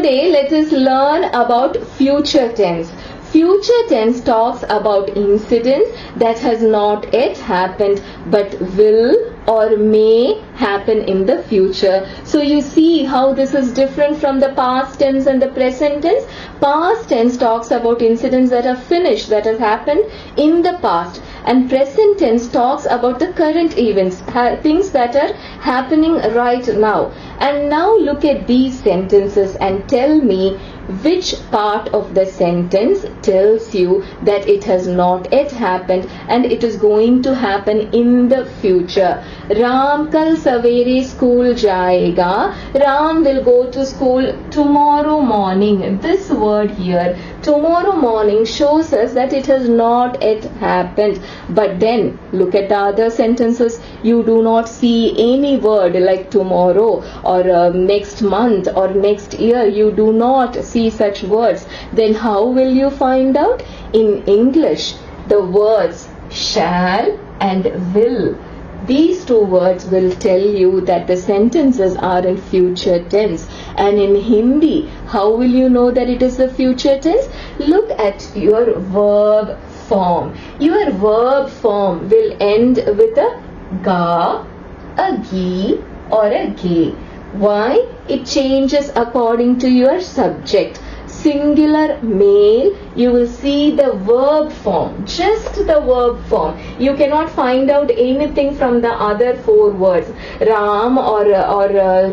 Today let us learn about future tense. Future tense talks about incidents that has not yet happened but will or may happen in the future. So you see how this is different from the past tense and the present tense. Past tense talks about incidents that are finished, that has happened in the past, and present tense talks about the current events, things that are happening right now. And now look at these sentences and tell me which part of the sentence tells you that it has not yet happened and it is going to happen in the future. Ram kal savere school jayega. Ram will go to school tomorrow morning. This word here, tomorrow morning, shows us that it has not yet happened. But then look at the other sentences. You do not see any word like tomorrow or next month or next year. You do not see such words. Then how will you find out? In English, the words shall and will, these two words will tell you that the sentences are in future tense. And in Hindi, how will you know that it is the future tense? Look at your verb form. Your verb form will end with a ga, a gi, or a ge. Why? It changes according to your subject. Singular male, you will see the verb form, just the verb form. You cannot find out anything from the other four words. Ram or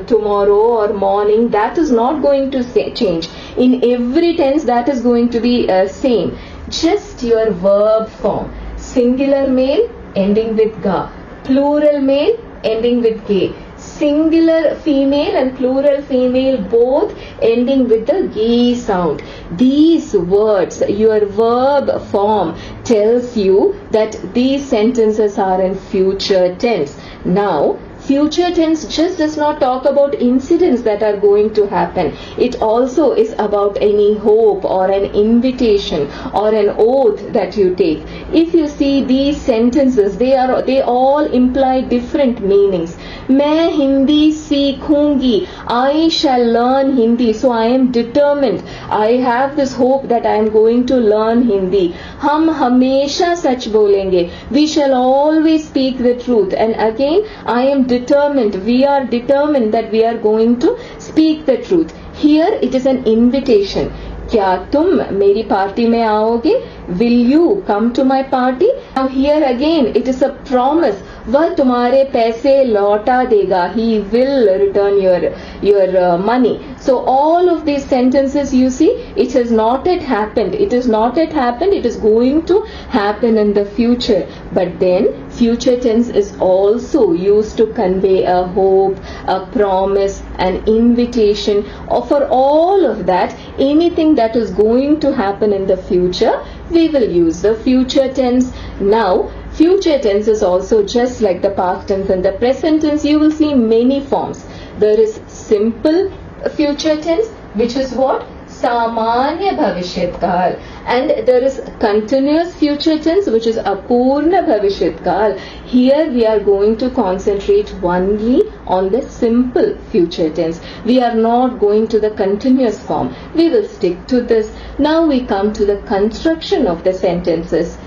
tomorrow or morning, that is not going to change. In every tense, that is going to be same. Just your verb form. Singular male ending with ga. Plural male ending with ge. Singular female and plural female both ending with the ge sound. These words, your verb form tells you that these sentences are in future tense. Now, future tense just does not talk about incidents that are going to happen. It also is about any hope or an invitation or an oath that you take. If you see these sentences, they all imply different meanings. मैं Hindi सीखूंगी. I shall learn Hindi. So I am determined. I have this hope that I am going to learn Hindi. हम हमेशा सच बोलेंगे. We shall always speak the truth. And again, I am determined. We are determined that we are going to speak the truth. Here it is an invitation. क्या तुम मेरी party में आओगे? Will you come to my party? Now here again it is a promise. वह तुम्हारे पैसे लौटा देगा. He will return your money. So all of these sentences, you see, it has not yet happened. It is not yet happened. It is going to happen in the future. But then future tense is also used to convey a hope, a promise, an invitation. Or for all of that, anything that is going to happen in the future, we will use the future tense. Now, future tense is also just like the past tense and the present tense. You will see many forms. There is simple future tense, which is what? Samanya Bhavishykaal. And there is continuous future tense, which is Apurna Bhavishykaal. Here we are going to concentrate only on the simple future tense. We are not going to the continuous form. We will stick to this. Now we come to the construction of the sentences.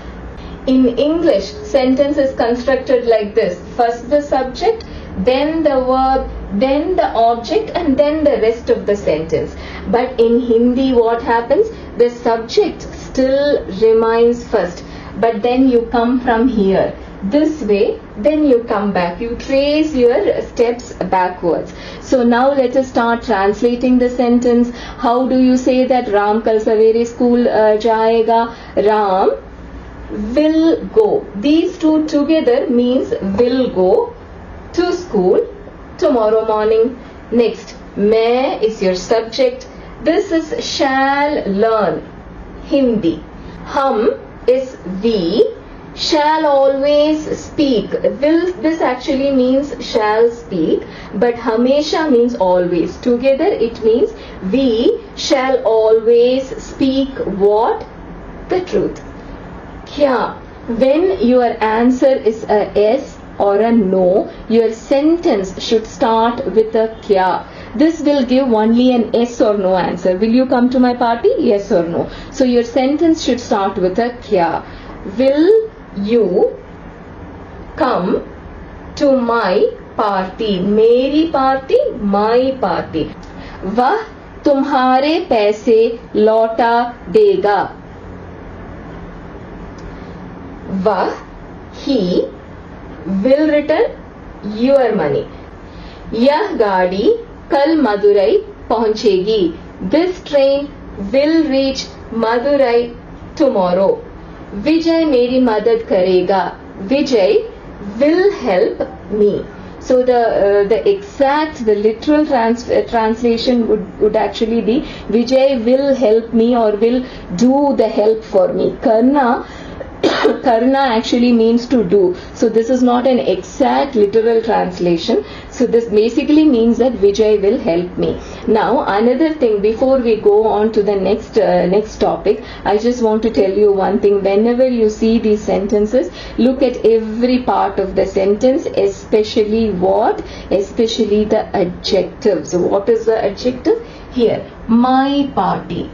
In English, sentence is constructed like this. First the subject, then the verb, then the object, and then the rest of the sentence. But in Hindi, what happens? The subject still remains first, but then you come from here this way, then you come back. You trace your steps backwards. So now let us start translating the sentence. How do you say that Ram kal savere school jayega? Ram will go. These two together means will go to school tomorrow morning. Next, मैं is your subject. This is shall learn Hindi. Hum is we. Shall always speak. Will, this actually means shall speak, but hamesha means always. Together it means we shall always speak what? The truth. Kya? When your answer is a yes or a no, your sentence should start with a kya. This will give only an yes or no answer. Will you come to my party? Yes or no. So your sentence should start with a kya. Will you come to my party? मेरी party, my party. वह तुम्हारे पैसे लौटा देगा. वह, he will return your money. यह गाड़ी कल मदुरई पहुंचेगी. This train will reach Madurai tomorrow. विजय मेरी मदद करेगा. Vijay will help me. So the exact, the literal translation would actually be Vijay will help me or will do the help for me. Karna actually means to do. So this is not an exact literal translation. So this basically means that Vijay will help me. Now another thing, before we go on to the next topic, I just want to tell you one thing. Whenever you see these sentences, look at every part of the sentence, especially what? Especially the adjectives. So what is the adjective? Here, my party.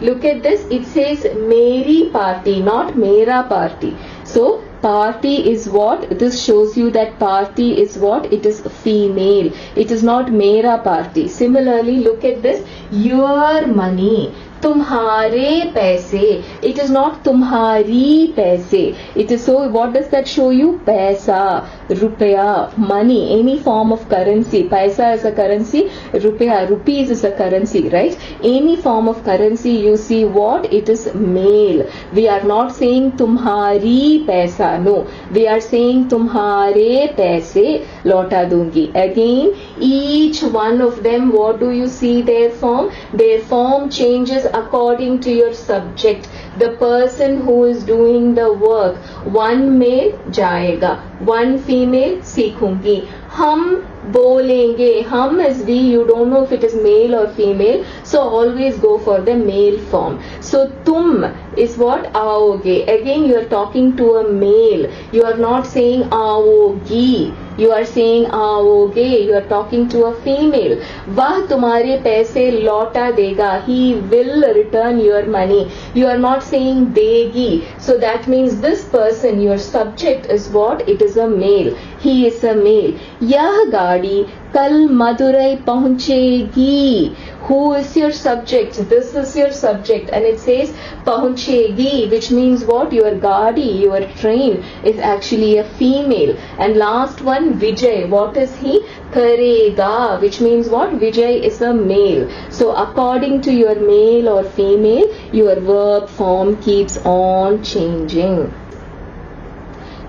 Look at this, it says meri party, not mera party. So party is what? This shows you that party is what? It is female. It is not mera party. Similarly, look at this, your money. तुम्हारे पैसे. It is not तुम्हारी पैसे. It is, so what does that show you? पैसा, रुपया, money, any form of currency. पैसा is a currency, रुपया, rupees is a currency, right? Any form of currency you see what? It is male. We are not saying तुम्हारी पैसा. No, we are saying तुम्हारे पैसे लौटा दूंगी. Again, each one of them, what do you see their form? Their form changes according to your subject, the person who is doing the work. One male जाएगा, one female सीखूंगी. हम बोलेंगे. Hum is we, you don't know if it is male or female, so always go for the male form. So तुम is what? आओगे. Again you are talking to a male. You are not saying आओगी. You are saying आओगे. You are talking to a female. वह तुम्हारे पैसे लौटा देगा. He will return your money. You are not saying देगी. So that means this person, your subject is what? It is a male. He is a male. यह गाड़ी कल मदुरई पहुंचेगी. Who is your subject? This is your subject, and it says पहुंचेगी, which means what? Your गाड़ी, your train is actually a female. And last one, Vijay. What is he? करेगा, which means what? Vijay is a male. So according to your male or female, your verb form keeps on changing.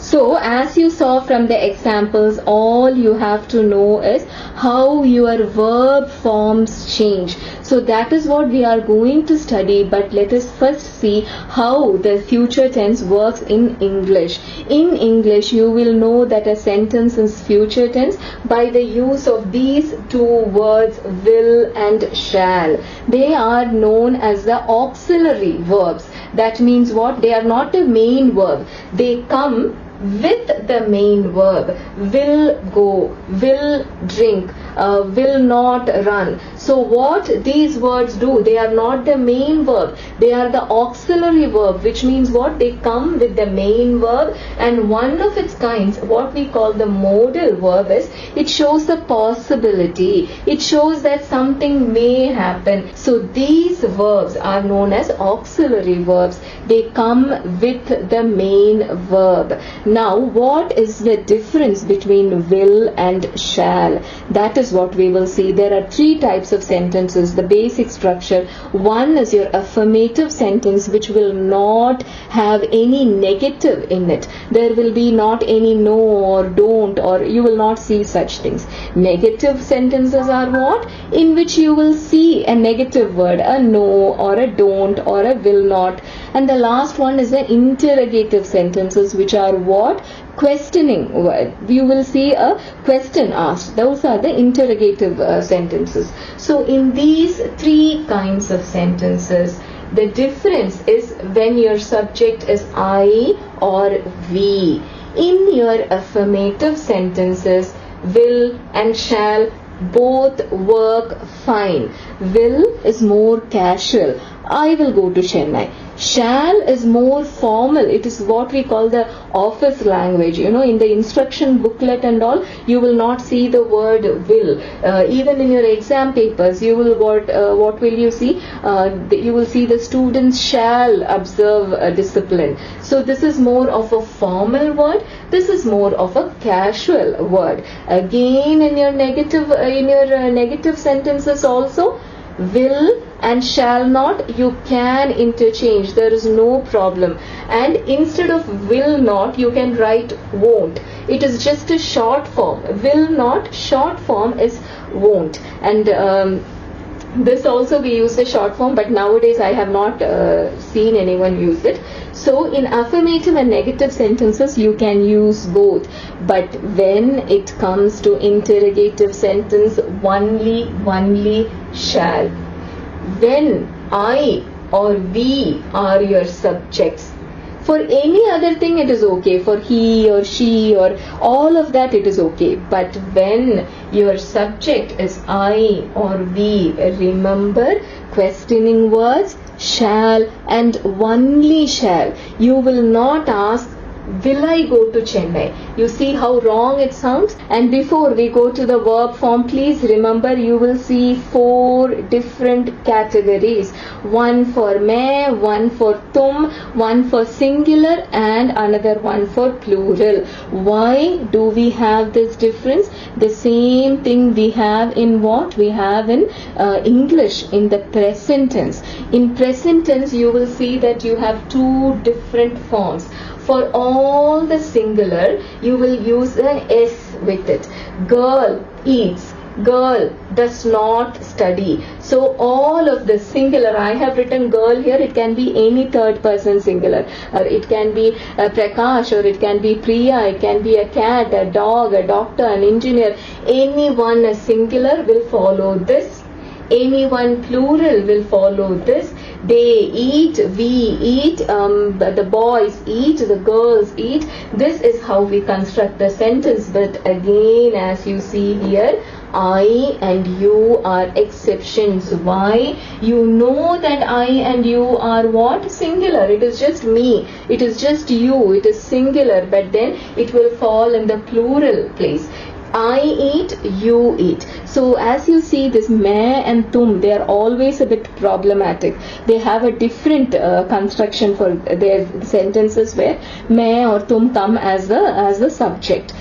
So as you saw from the examples, all you have to know is how your verb forms change. So that is what we are going to study, but let us first see how the future tense works in English. In English, you will know that a sentence is future tense by the use of these two words, will and shall. They are known as the auxiliary verbs. That means what? They are not the main verb. They come with the main verb. Will go, will drink, will not run. So what these words do? They are not the main verb. They are the auxiliary verb, which means what? They come with the main verb, and one of its kinds, what we call the modal verb, is it shows the possibility. It shows that something may happen. So these verbs are known as auxiliary verbs. They come with the main verb. Now, what is the difference between will and shall? That is what we will see. There are three types of sentences, the basic structure. One is your affirmative sentence, which will not have any negative in it. There will be not any no or don't, or you will not see such things. Negative sentences are what? In which you will see a negative word, a no or a don't or a will not. And the last one is the interrogative sentences, which are what? Questioning word. You will see a question asked. Those are the interrogative sentences. So in these three kinds of sentences, the difference is when your subject is I or we. In your affirmative sentences, will and shall both work fine. Will is more casual. I will go to Chennai. Shall is more formal. It is what we call the office language. In the instruction booklet and all, you will not see the word will. Even in your exam papers, you will what will you see? You will see the students shall observe discipline. So this is more of a formal word. This is more of a casual word. Again, in your negative sentences also, will and shall not, you can interchange. There is no problem. And instead of will not, you can write won't. It is just a short form. Will not, short form is won't. And this also we use the short form, but nowadays I have not seen anyone use it. So in affirmative and negative sentences you can use both, but when it comes to interrogative sentence, only shall. When I or we are your subjects. For any other thing it is okay, for he or she or all of that it is okay, but when your subject is I or we, remember, questioning words, shall and only shall. You will not ask, will I go to Chennai? You see how wrong it sounds? And before we go to the verb form, please remember you will see 4 different categories. One for मैं, one for तुम, one for singular and another one for plural. Why do we have this difference? The same thing we have in what? We have in English in the present tense. In present tense you will see that you have 2 different forms. For all the singular, you will use an S with it. Girl eats. Girl does not study. So all of the singular, I have written girl here, it can be any third person singular. Or it can be Prakash, or it can be Priya, it can be a cat, a dog, a doctor, an engineer. Anyone a singular will follow this. Anyone plural will follow this. They eat, we eat, the boys eat, the girls eat. This is how we construct the sentence. But again, as you see here, I and you are exceptions. Why? You know that I and you are what? Singular. It is just me. It is just you. It is singular. But then it will fall in the plural place. I eat, you eat. So as you see, this मैं and तुम, they are always a bit problematic. They have a different construction for their sentences where मैं or तुम come as the subject.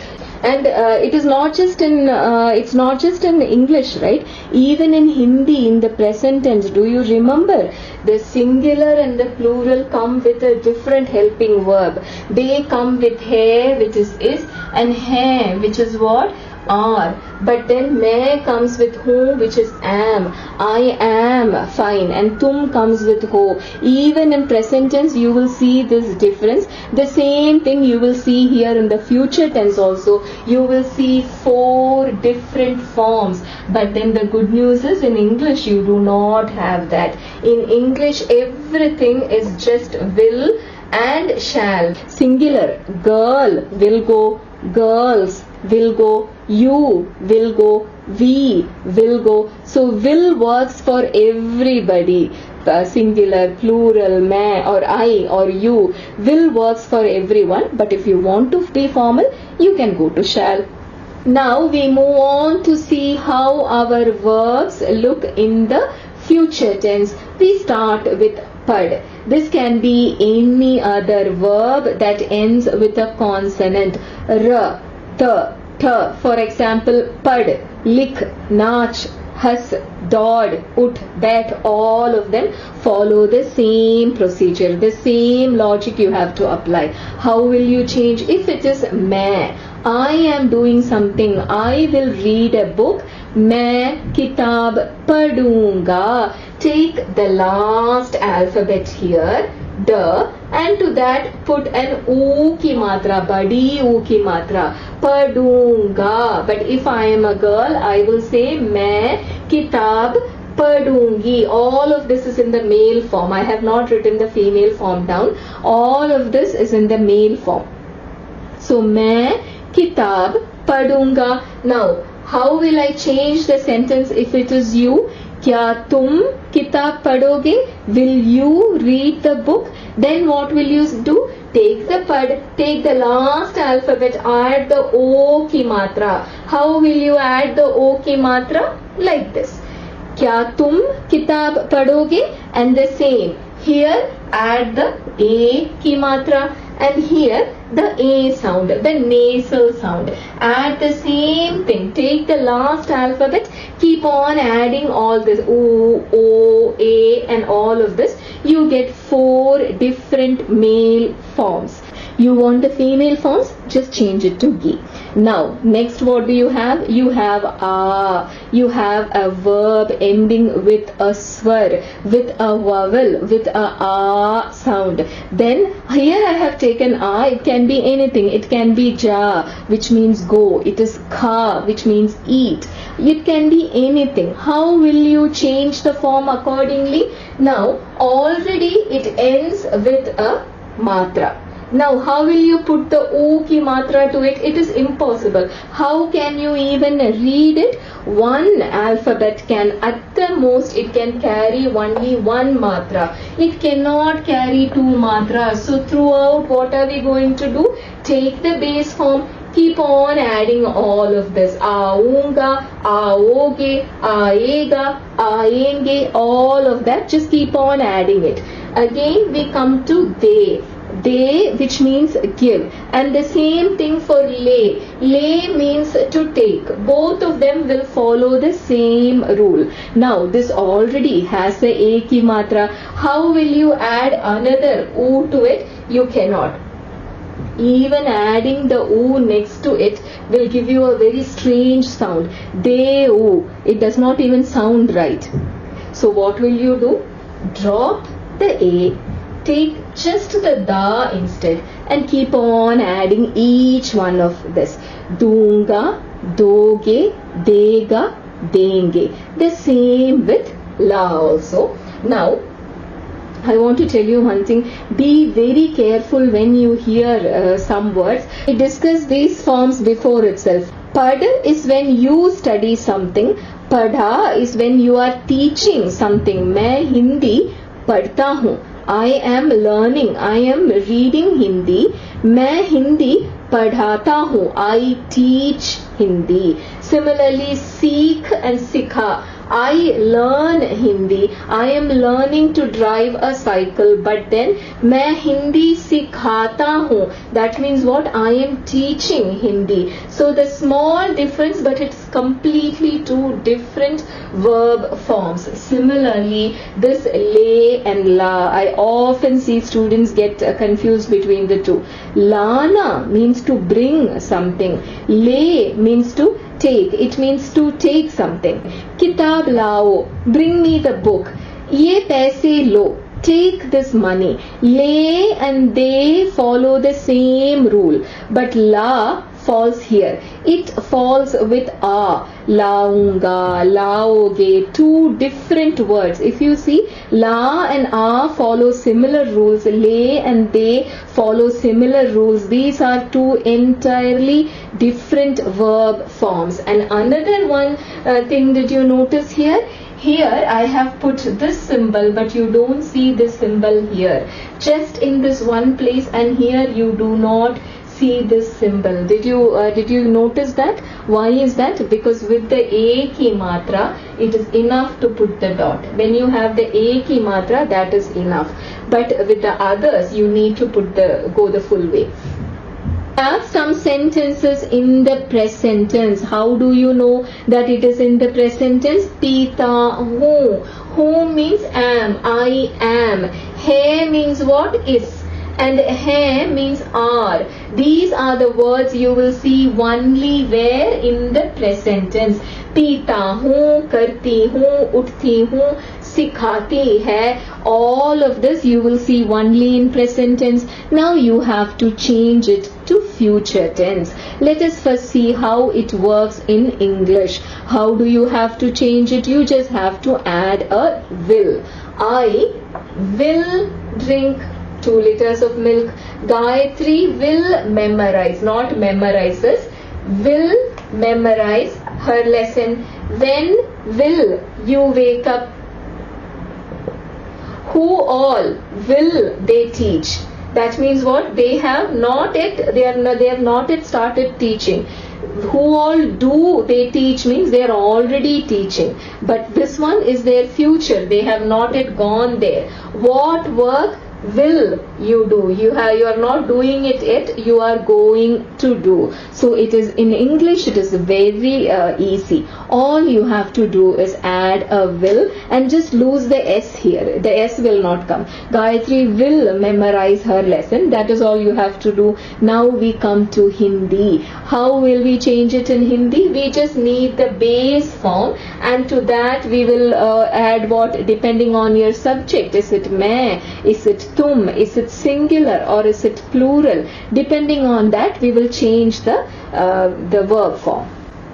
And it is not just in it's not just in English, right? Even in Hindi, in the present tense, do you remember the singular and the plural come with a different helping verb? They come with hai, which is, and hai, which is what? Are. But then मैं comes with who, which is am. I am fine. And tum comes with ho. Even in present tense you will see this difference. The same thing you will see here in the future tense also. You will see 4 different forms. But then the good news is in English you do not have that. In English everything is just will and shall. Singular, girl will go, girls will go, you will go, we will go. So will works for everybody. Singular, plural, मैं or I or you. Will works for everyone. But if you want to be formal, you can go to shall. Now we move on to see how our verbs look in the future tense. We start with pad. This can be any other verb that ends with a consonant. R, th, th. For example, pad, lik, naach, has, dod, ut, bet, all of them follow the same procedure, the same logic you have to apply. How will you change? If it is मैं, I am doing something, I will read a book, मैं किताब पढ़ूंगा. Take the last alphabet here, the, and to that put an u ki matra, badi u ki matra, padunga. But if I am a girl, I will say मैं किताब padungi. All of this is in the male form. I have not written the female form down. All of this is in the male form. So मैं किताब padunga. Now How will I change the sentence if it is you? क्या तुम किताब पढ़ोगे? Will you read the book? Then what will you do? Take the last alphabet, add the O की मात्रा. How will you add the O की मात्रा? Like this. क्या तुम किताब पढ़ोगे? And the same. Here add the A की मात्रा. And here the A sound, the nasal sound. Add the same thing. Take the last alphabet. Keep on adding all this O, O, A and all of this. You get 4 different male forms. You want the female forms? Just change it to Gi. Now, next what do you have? You have A. You have a verb ending with a swar, with a vowel, with a A sound. Then here I have taken A. It can be anything. It can be Ja, which means go. It is Kha, which means eat. It can be anything. How will you change the form accordingly? Now, already it ends with a matra. Now, how will you put the O ki matra to it? It is impossible. How can you even read it? One alphabet can, at the most, it can carry only one matra. It cannot carry 2 matras. So, throughout, what are we going to do? Take the base form. Keep on adding all of this. Aunga, aoge, aega, aenge, all of that. Just keep on adding it. Again, we come to they. They, which means give, and the same thing for lay. Lay means to take. Both of them will follow the same rule. Now this already has a ki matra. How will you add another u to it? You cannot. Even adding the u next to it will give you a very strange sound. De u. It does not even sound right. So what will you do? Drop the a. Take just the da instead and keep on adding each one of this. Dunga, doge, dega, denge. The same with la also. Now, I want to tell you one thing. Be very careful when you hear some words. I discussed these forms before itself. Pad is when you study something. Padha is when you are teaching something. मैं हिंदी पढ़ता हूँ. I am learning. I am reading Hindi. मैं हिंदी पढ़ाता हूँ. I teach Hindi. Similarly, seek and sikha. I learn Hindi. I am learning to drive a cycle. But then, मैं हिंदी सिखाता हूँ. That means what? I am teaching Hindi. So the small difference, but it's completely 2 different verb forms. Similarly, this lay and la. I often see students get confused between the two. Lana means to bring something. Lay means to take. It means to take something. Kitab lao. Bring me the book. Ye paise lo. Take this money. Lay and they follow the same rule. But la falls here. It falls with a. Launga, laoge, 2 different words. If you see, la and a follow similar rules. Lay and they follow similar rules. These are 2 entirely different verb forms. And another one thing that you notice here. Here I have put this symbol, but you don't see this symbol here. Just in this one place, and here you do not see this symbol. Did you notice that? Why is that? Because with the a ki matra, it is enough to put the dot. When you have the a ki matra, that is enough. But with the others, you need to go the full way. Have some sentences in the present tense. How do you know that it is in the present tense? Pita hu. Hu means am. I am. Hai means what? Is. And hai means are. These are the words you will see only where? In the present tense. Pita hu, karti hu, uthti hu, sikhati hai. All of this you will see only in present tense. Now you have to change it to future tense. Let us first see how it works in English. How do you have to change it? You just have to add a will. I will drink 2 liters of milk. Gayatri will memorize, not memorizes, will memorize her lesson? When will you wake up? Who all will they teach? That means what? They have not yet started teaching. Who all do they teach means they are already teaching. But this one is their future. They have not yet gone there. What work will you do? You are not doing it yet, you are going to do. So it is in English, it is very easy. All you have to do is add a will and just lose the S here. The S will not come. Gayatri will memorize her lesson. That is all you have to do. Now we come to Hindi. How will we change it in Hindi? We just need the base form, and to that we will add what? Depending on your subject. Is it main? Is it tum? Is it singular or is it plural? Depending on that we will change the verb form.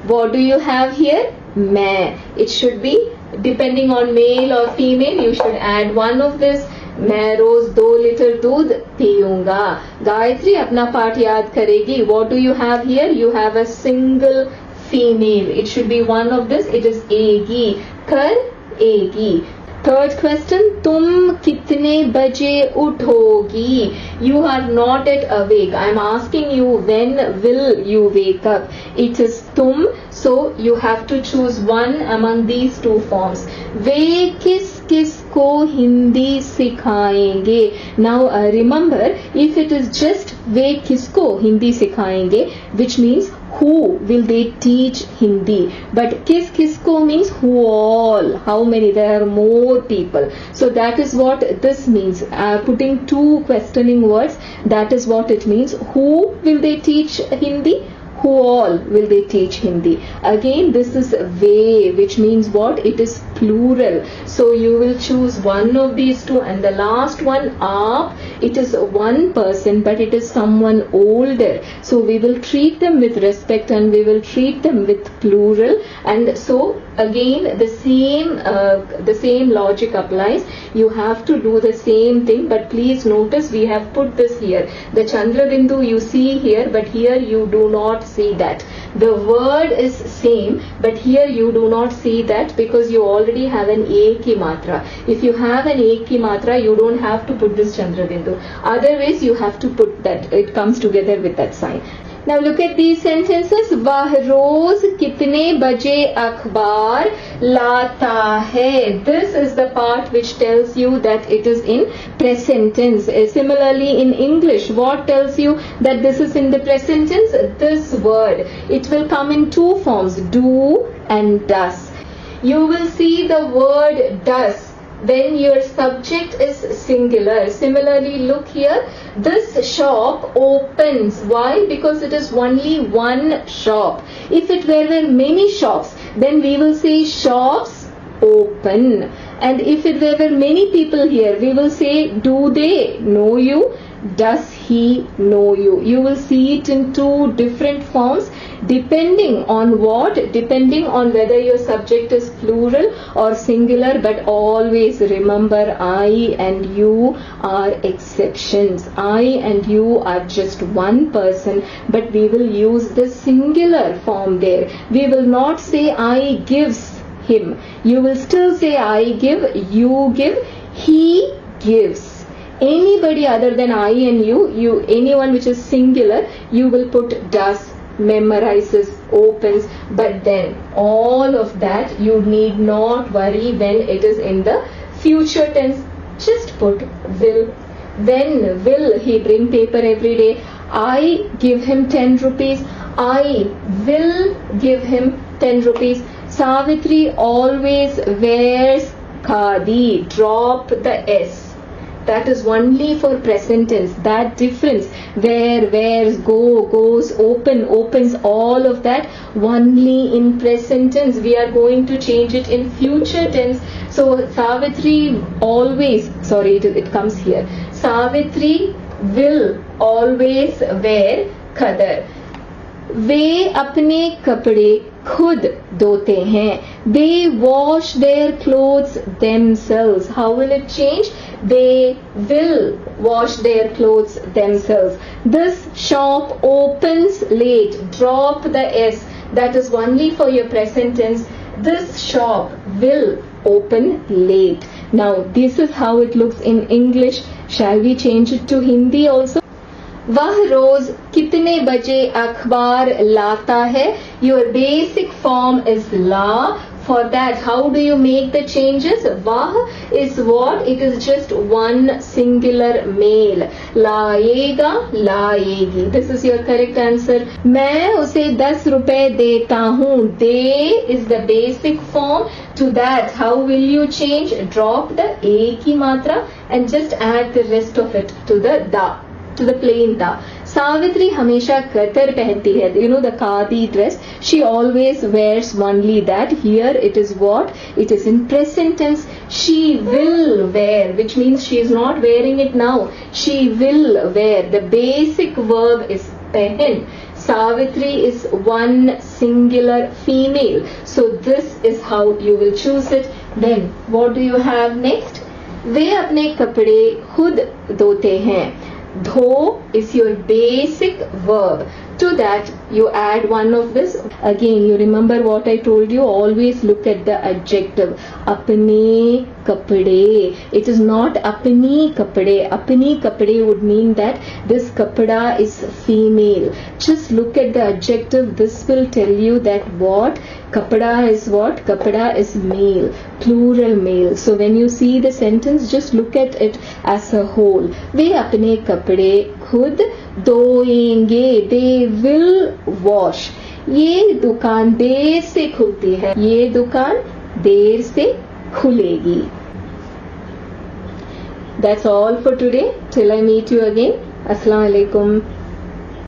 What do you have here? Main. It should be depending on male or female. You should add one of this. मैं रोज 2 litre दूध पीऊंगा. गायत्री अपना पाठ याद करेगी. What do you have here? You have a single female. It should be one of this. It is एगी. करेगी. Third question, तुम कितने बजे उठोगी? You are not yet awake. I am asking you, when will you wake up? It is तुम, so you have to choose one among these two forms. वे किस किस को हिंदी सिखाएंगे? Now remember, if it is just वे किसको हिंदी सिखाएंगे, which means who will they teach Hindi, but kis kisko means who all, how many, there are more people. So that is what this means. Putting two questioning words, that is what it means. Who will they teach Hindi? Who all will they teach Hindi? Again, this is way, which means what? It is plural. So you will choose one of these two, and the last one, aap, it is one person, but it is someone older. So we will treat them with respect and we will treat them with plural. And so again, the same logic applies. You have to do the same thing, but please notice we have put this here. The Chandra Bindu you see here, but here you do not see that. The word is same, but here you do not see that because you already have an ek ki matra. If you have an ek ki matra, you don't have to put this Chandra Bindu. Otherwise, you have to put that. It comes together with that sign. Now look at these sentences. वह रोज कितने बजे अखबार लाता है? This is the part which tells you that it is in present tense. Similarly in English, what tells you that this is in the present tense? This word. It will come in two forms, do and does. You will see the word does when your subject is singular. Similarly, look here, this shop opens. Why? Because it is only one shop. If it were many shops, then we will say shops open. And if it were many people here, we will say, do they know you? Does he know you? You will see it in two different forms, depending on what? Depending on whether your subject is plural or singular. But always remember, I and you are exceptions. I and you are just one person, but we will use the singular form there. We will not say I gives him. You will still say I give, you give, he gives. Anybody other than I and you, anyone which is singular, you will put does, memorizes, opens. But then all of that you need not worry when it is in the future tense. Just put will. When will he bring paper every day? I give him 10 rupees. I will give him 10 rupees. Savitri always wears khadi. Drop the S. That is only for present tense. That difference, where, wears, go, goes, open, opens, all of that only in present tense. We are going to change it in future tense. So Savitri always, it comes here. Savitri will always wear khadar. वे अपने कपड़े खुद धोते हैं. They wash their clothes themselves. How will it change? They will wash their clothes themselves. This shop opens late. Drop the S. that is only for your present tense. This shop will open late. Now this is how it looks in English. Shall we change it to Hindi also? वह रोज कितने बजे अखबार लाता है? Your basic form is la. For that, how do you make the changes? Vah is what? It is just one singular male. लाएगा, लाएगी. This is your correct answer. मैं उसे 10 रुपए देता हूँ. They is the basic form. To that, how will you change? Drop the a की मात्रा and just add the rest of it to the da. To the plain da. Savitri हमेशा Qatar पहनती है. You know the khadi dress. She always wears only that. Here it is what? It is in present tense. She will wear, which means she is not wearing it now. She will wear. The basic verb is पहन. Savitri is one singular female. So this is how you will choose it. Then what do you have next? वे अपने कपड़े खुद धोते हैं. Dho is your basic verb. To that you add one of this. Again, you remember what I told you? Always look at the adjective. Apne kapde. It is not apni kapde. Apni kapde would mean that this kapada is female. Just look at the adjective. This will tell you that what? Kapada is what? Kapada is male. Plural male. So when you see the sentence, just look at it as a whole. वे अपने कपड़े खुद धोएंगे. They will wash. ये दुकान देर से खुलती है. ये दुकान देर से खुलेगी. That's all for today. Till I meet you again. Assalamu alaikum.